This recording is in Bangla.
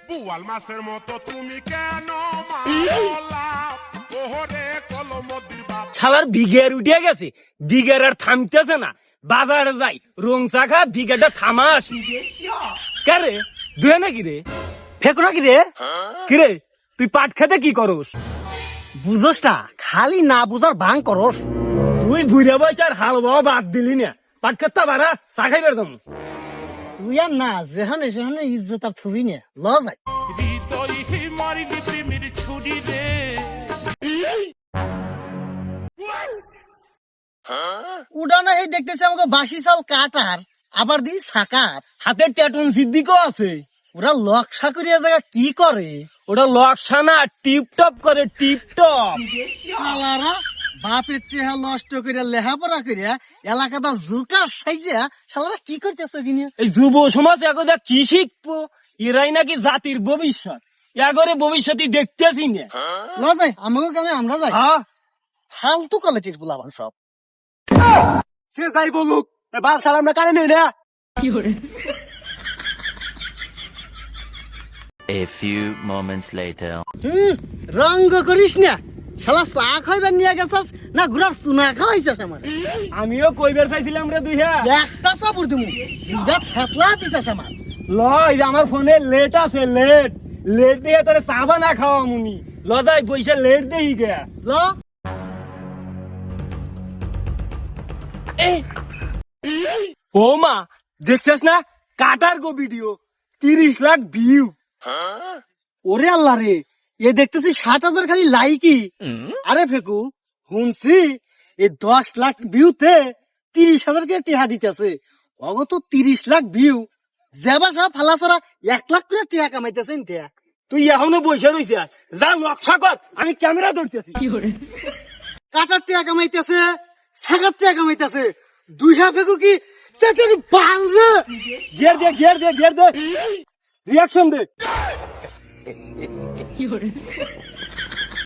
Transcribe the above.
পুয়াল মাছের মতো তুমি কেন মারলা ওহরে কলম দিবা শালার বিঘের উঠে গেছে, বিঘের আর থামতেছে না। বাজারে যাই রং চাখা বিঘেটা থামাস কারে দুয়ে নাকি রে ফেকো নাকি রে কিরে তুই পাট খেতে কি করস? বুঝোস না, খালি না বুঝার ভাঙ করস। তুই বুড়ে বয়স আর হাল বাবা বাদ দিলি না, পাট খেতে বাড়া চা খাইবার দম। তুই আর না যেখানে সেখানে ইজ্জত আর থুবি নে ল যাই। উড়ানো এই দেখতেছি আমাকে বাসি চাল কাটার আবার দিই সাকার হাতে ট্যাটুন সিদ্দিকও আছে। ওরা লকসা করিয়া জায়গা কি করে? ওটা লকসানা টিপ টপ করে টিপ টপ। শালারা বাপের টেহা নষ্ট করিয়া লেহাপড়া করিয়া এলাকাটা জুকা সাইজিয়া শালারা কি করতেছে কিনে? এই যুব সমাজ একদা কি শিখবো? এরাই নাকি জাতির ভবিষ্যৎ, এগরে ভবিষ্যৎই দেখতেছি না। ল যাই আমাকে কামে আমরা যাই। হ্যাঁ ফালতু কোয়ালিটির বুলাবান সব। সে যাই বলুক, বাল সালাম না কানে নেই না। A few moments later. রঙ্গ করিস না, শালা চা খাইবার নিয়ে গেছাস না ঘুরার চুনা খাওয়াইছাস আমার? আমিও কইবার চাইছিলাম রে দুইয়া। একটা চাপুর দিমু দিবা থেতলা দিছাস আমার। লয় আমার ফোনে লেট আছে, লেট লেট দিয়ে তোরে চা বানা খাওয়া মুনি লজাই পয়সা লেট দেই গে। ল ও মা দেখছিস না কাটার গো ভিডিও 30 লাখ ভিউ। ওরে আল্লাহ রে, এ দেখতেছি 7,000 খালি লাইকই। আরে ফেকু শুনছি এই 10 লাখ ভিউতে 30,000 কে টিহা দিতেছে। অগত 30 লাখ ভিউ যেবা সব ফালাছরা 1 লাখ করে টিহা কামাইতেছে ইনতে। তুই এখনো বসে রইছিস, যা নকশা কর, আমি ক্যামেরা ধরতেছি। কাটার টিহা কামাইতেছে, সাগার টিহা কামাইতেছে। দুইটা ফেকু কি সেটার বাল রে। গিয়ার দে গিয়ার দে গিয়ার দে, রিয়াকশন দে।